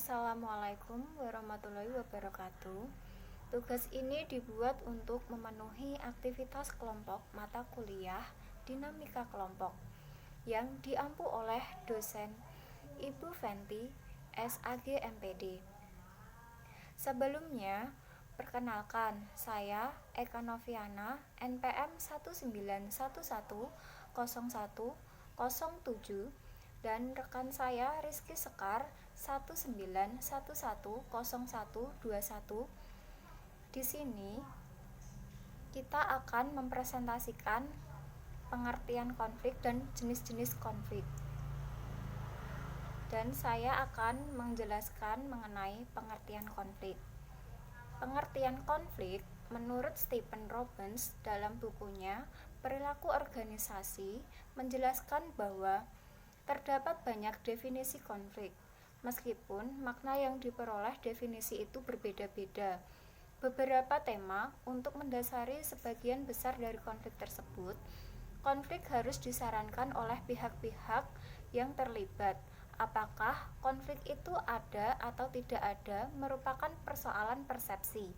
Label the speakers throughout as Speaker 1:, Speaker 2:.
Speaker 1: Assalamualaikum warahmatullahi wabarakatuh. Tugas ini dibuat untuk memenuhi aktivitas kelompok mata kuliah Dinamika Kelompok yang diampu oleh dosen Ibu Fenty, SAG MPD. Sebelumnya, perkenalkan, saya Eka Noviana, NPM 191101007 dan rekan saya Rizky Sekar 191100121. Di sini kita akan mempresentasikan pengertian konflik dan jenis-jenis konflik. Dan saya akan menjelaskan mengenai pengertian konflik. Pengertian konflik menurut Stephen Robbins dalam bukunya Perilaku Organisasi menjelaskan bahwa terdapat banyak definisi konflik, meskipun makna yang diperoleh definisi itu berbeda-beda. Beberapa tema untuk mendasari sebagian besar dari konflik tersebut. Konflik harus disarankan oleh pihak-pihak yang terlibat. Apakah konflik itu ada atau tidak ada merupakan persoalan persepsi.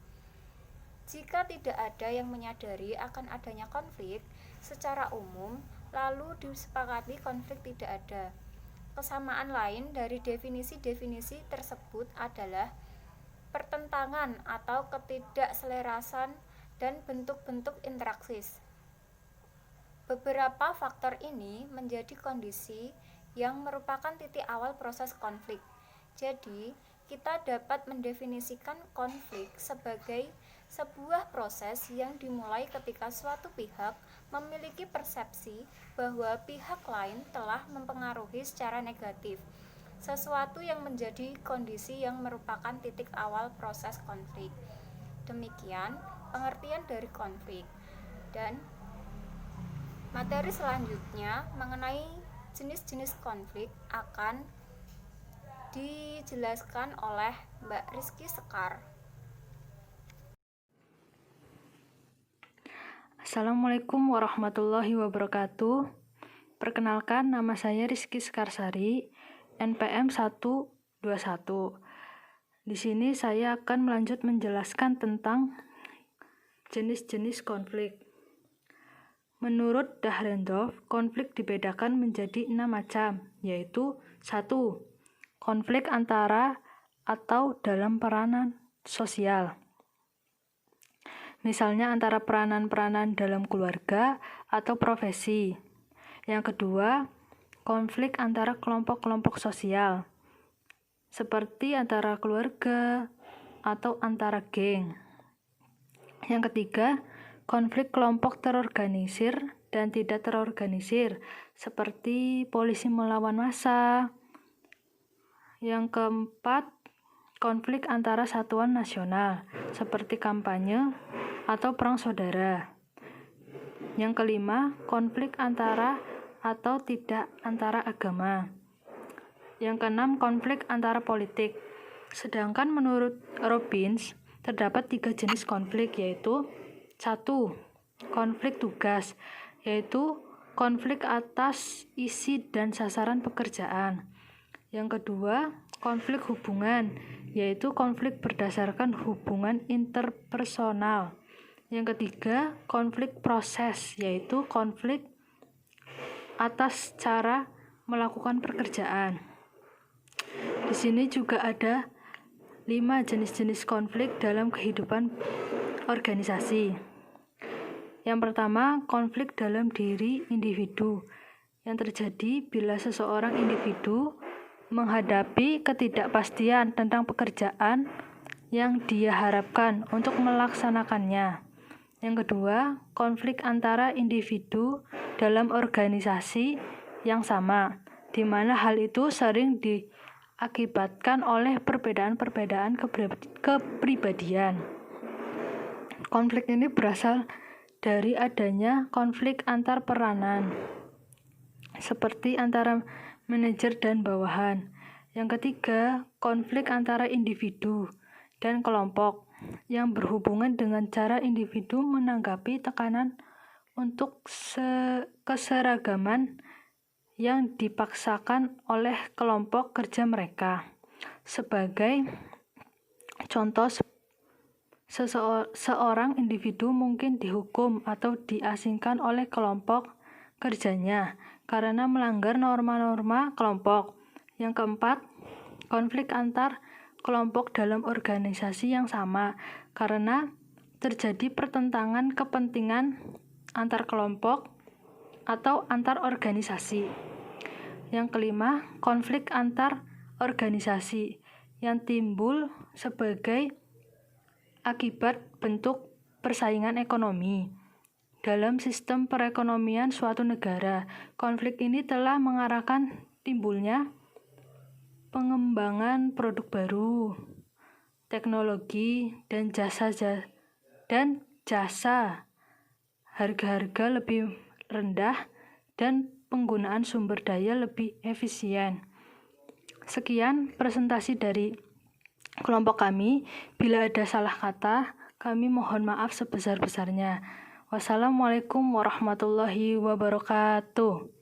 Speaker 1: Jika tidak ada yang menyadari akan adanya konflik secara umum, lalu disepakati konflik tidak ada. Kesamaan lain dari definisi-definisi tersebut adalah pertentangan atau ketidakselarasan dan bentuk-bentuk interaksi. Beberapa faktor ini menjadi kondisi yang merupakan titik awal proses konflik. Jadi, kita dapat mendefinisikan konflik sebagai sebuah proses yang dimulai ketika suatu pihak memiliki persepsi bahwa pihak lain telah mempengaruhi secara negatif sesuatu yang menjadi kondisi yang merupakan titik awal proses konflik. Demikian pengertian dari konflik. Dan materi selanjutnya mengenai jenis-jenis konflik akan dijelaskan oleh Mbak Rizky Sekar.
Speaker 2: Assalamualaikum warahmatullahi wabarakatuh. Perkenalkan, nama saya Rizky Sekarsari, NPM 121. Di sini saya akan melanjut menjelaskan tentang jenis-jenis konflik. Menurut Dahrendorf, konflik dibedakan menjadi 6 macam, yaitu 1. Konflik antara atau dalam peranan sosial. Misalnya antara peranan-peranan dalam keluarga atau profesi. Yang kedua, konflik antara kelompok-kelompok sosial, seperti antara keluarga atau antara geng. Yang ketiga, konflik kelompok terorganisir dan tidak terorganisir, seperti polisi melawan massa. Yang keempat, konflik antara satuan nasional, seperti kampanye atau perang saudara. Yang kelima, konflik antara atau tidak antara agama. Yang keenam, konflik antara politik. Sedangkan menurut Robbins, terdapat 3 jenis konflik, yaitu 1. Konflik tugas, yaitu konflik atas isi dan sasaran pekerjaan. Yang kedua, konflik hubungan, yaitu konflik berdasarkan hubungan interpersonal. Yang ketiga, konflik proses, yaitu konflik atas cara melakukan pekerjaan. Di sini juga ada 5 jenis-jenis konflik dalam kehidupan organisasi. Yang pertama, konflik dalam diri individu yang terjadi bila seseorang individu menghadapi ketidakpastian tentang pekerjaan yang dia harapkan untuk melaksanakannya. Yang kedua, konflik antara individu dalam organisasi yang sama, di mana hal itu sering diakibatkan oleh perbedaan-perbedaan kepribadian. Konflik ini berasal dari adanya konflik antar peranan, seperti antara manajer dan bawahan. Yang ketiga, konflik antara individu dan kelompok yang berhubungan dengan cara individu menanggapi tekanan untuk keseragaman yang dipaksakan oleh kelompok kerja mereka. Sebagai contoh, seorang individu mungkin dihukum atau diasingkan oleh kelompok kerjanya karena melanggar norma-norma kelompok. Yang keempat, konflik antar kelompok dalam organisasi yang sama karena terjadi pertentangan kepentingan antar kelompok atau antar organisasi. Yang kelima, konflik antar organisasi yang timbul sebagai akibat bentuk persaingan ekonomi. Dalam sistem perekonomian suatu negara, konflik ini telah mengarahkan timbulnya pengembangan produk baru, teknologi, dan jasa, harga-harga lebih rendah, dan penggunaan sumber daya lebih efisien. Sekian presentasi dari kelompok kami. Bila ada salah kata, kami mohon maaf sebesar-besarnya. Wassalamualaikum warahmatullahi wabarakatuh.